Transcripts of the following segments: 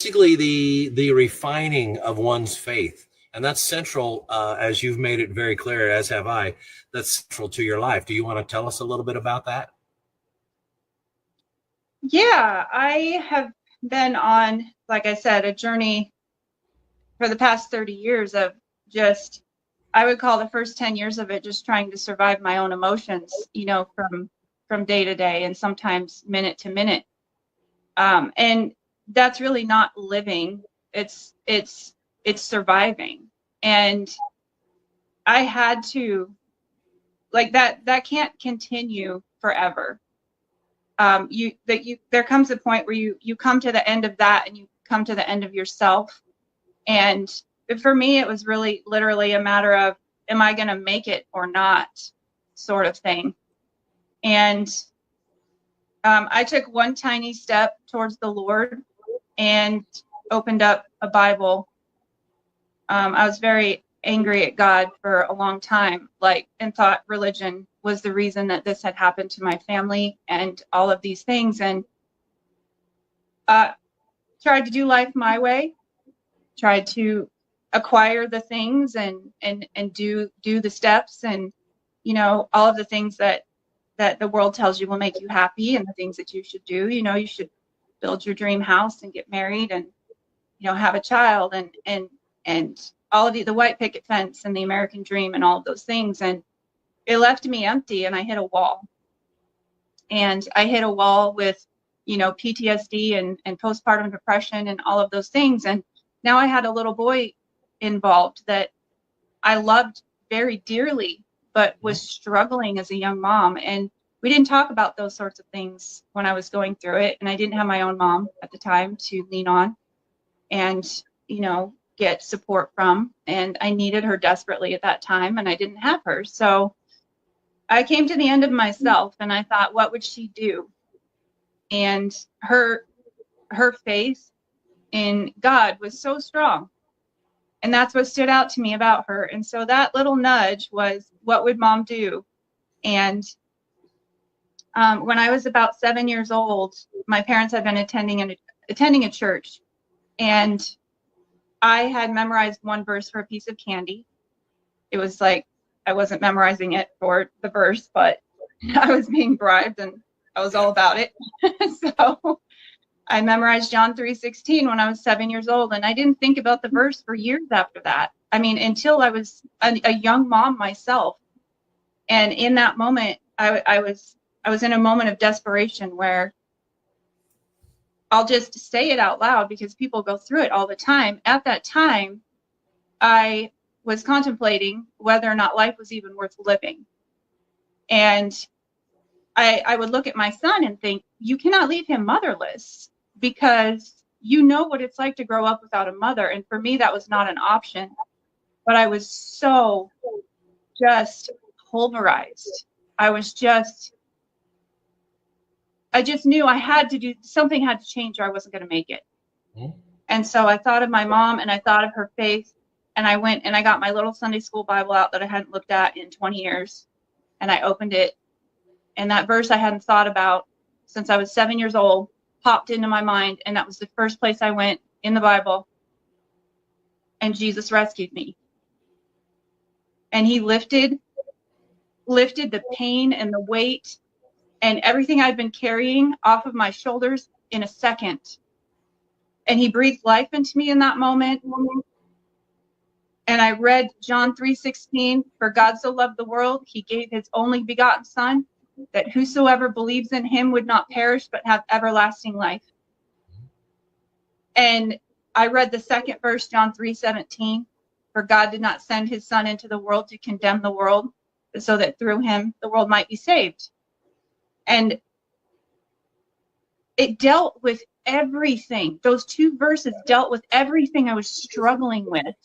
basically the refining of one's faith, and that's central, as you've made it very clear, as have I. That's central to your life. Do you want to tell us a little bit about that? Yeah, I have been on, like I said, a journey for the past 30 years of just, I would call the first 10 years of it just trying to survive my own emotions, from day to day and sometimes minute to minute. And that's really not living. It's surviving. And I had to, like, that can't continue forever. There comes a point where you come to the end of that, and you come to the end of yourself. And for me, it was really literally a matter of, am I going to make it or not, sort of thing. And I took one tiny step towards the Lord and opened up a Bible. I was very angry at God for a long time, and thought religion was the reason that this had happened to my family and all of these things. And tried to do life my way, tried to acquire the things and do the steps, and all of the things that the world tells you will make you happy, and the things that you should do. You should build your dream house and get married, and have a child, and all of the white picket fence and the American dream and all of those things. And it left me empty, and I hit a wall. And I hit a wall with PTSD and postpartum depression and all of those things. And now I had a little boy involved that I loved very dearly, but was struggling as a young mom. And we didn't talk about those sorts of things when I was going through it. And I didn't have my own mom at the time to lean on and, get support from. And I needed her desperately at that time, and I didn't have her. So I came to the end of myself, and I thought, what would she do? And her faith in God was so strong. And that's what stood out to me about her. And so that little nudge was, what would mom do? And when I was about 7 years old, my parents had been attending a church, and I had memorized one verse for a piece of candy. It was like, I wasn't memorizing it for the verse, but I was being bribed, and I was all about it. So I memorized John 3:16 when I was 7 years old, and I didn't think about the verse for years after that. I mean, until I was a young mom myself. And in that moment, I was in a moment of desperation where I'll just say it out loud because people go through it all the time. At that time, I was contemplating whether or not life was even worth living. And I would look at my son and think, you cannot leave him motherless, because you know what it's like to grow up without a mother. And for me, that was not an option. But I was so just pulverized. I just knew I had to do something, had to change, or I wasn't going to make it. Mm-hmm. And so I thought of my mom, and I thought of her faith, and I went and I got my little Sunday school Bible out that I hadn't looked at in 20 years. And I opened it, and that verse I hadn't thought about since I was 7 years old popped into my mind. And that was the first place I went in the Bible. And Jesus rescued me. And he lifted the pain and the weight and everything I'd been carrying off of my shoulders in a second. And he breathed life into me in that moment. And I read John 3:16, for God so loved the world, he gave his only begotten son, that whosoever believes in him would not perish, but have everlasting life. And I read the second verse, John 3:17, for God did not send his son into the world to condemn the world, but so that through him the world might be saved. And it dealt with everything. Those two verses dealt with everything I was struggling with.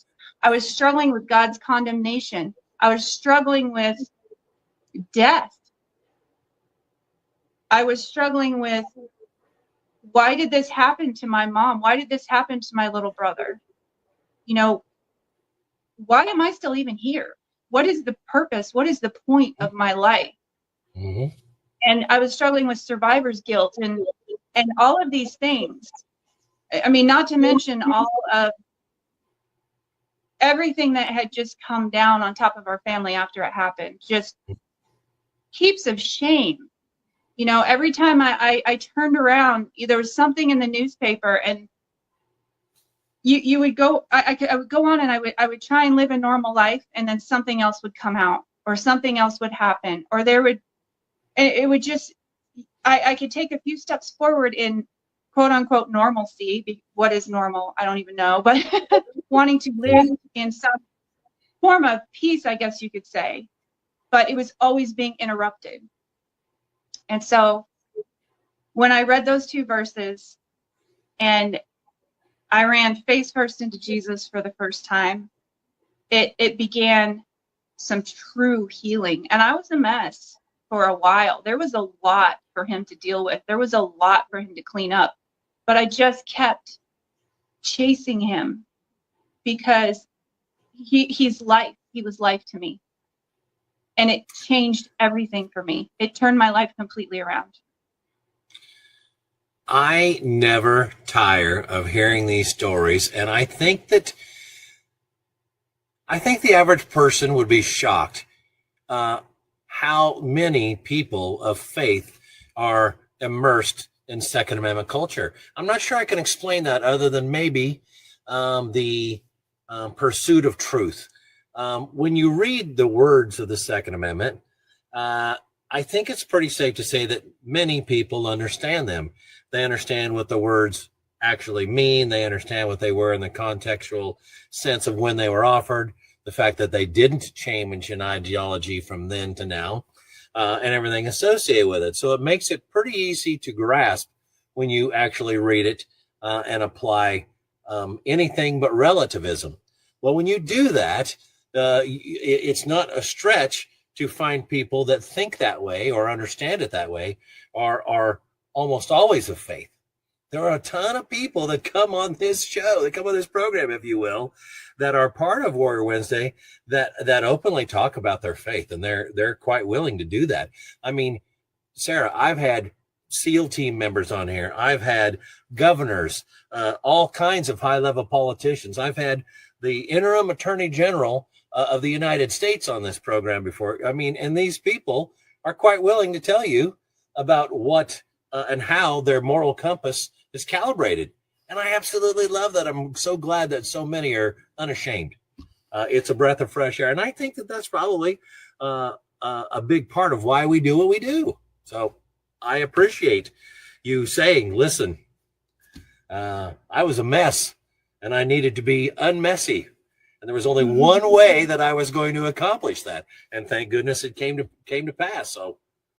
I was struggling with God's condemnation. I was struggling with death. I was struggling with, why did this happen to my mom? Why did this happen to my little brother? Why am I still even here? What is the purpose? What is the point of my life? Mm-hmm. And I was struggling with survivor's guilt and all of these things. I mean, not to mention all of everything that had just come down on top of our family after it happened, just heaps of shame. You know, every time I turned around, there was something in the newspaper, and you would go, I would go on, and I would try and live a normal life, and then something else would come out, or something else would happen, or it would just, I could take a few steps forward in quote unquote normalcy. What is normal? I don't even know, but wanting to live in some form of peace, I guess you could say, but it was always being interrupted. And so when I read those two verses and I ran face first into Jesus for the first time, it began some true healing. And I was a mess for a while. There was a lot for him to deal with. There was a lot for him to clean up. But I just kept chasing him because he's life. He was life to me. And it changed everything for me. It turned my life completely around. I never tire of hearing these stories, and I think the average person would be shocked how many people of faith are immersed in Second Amendment culture. I'm not sure I can explain that other than maybe the pursuit of truth. When you read the words of the Second Amendment, I think it's pretty safe to say that many people understand them. They understand what the words actually mean. They understand what they were in the contextual sense of when they were offered, the fact that they didn't change in ideology from then to now, and everything associated with it. So it makes it pretty easy to grasp when you actually read it and apply anything but relativism. Well, when you do that, it's not a stretch to find people that think that way or understand it that way, are almost always of faith. There are a ton of people that come on this show, that come on this program, if you will, that are part of Warrior Wednesday that openly talk about their faith, and they're quite willing to do that. I mean, Sarah, I've had SEAL team members on here. I've had governors, all kinds of high-level politicians. I've had the interim attorney general of the United States on this program before. I mean, and these people are quite willing to tell you about what and how their moral compass is calibrated. And I absolutely love that. I'm so glad that so many are unashamed. It's a breath of fresh air. And I think that that's probably a big part of why we do what we do. So I appreciate you saying, listen, I was a mess and I needed to be unmessy. And there was only one way that I was going to accomplish that. And thank goodness it came to pass. So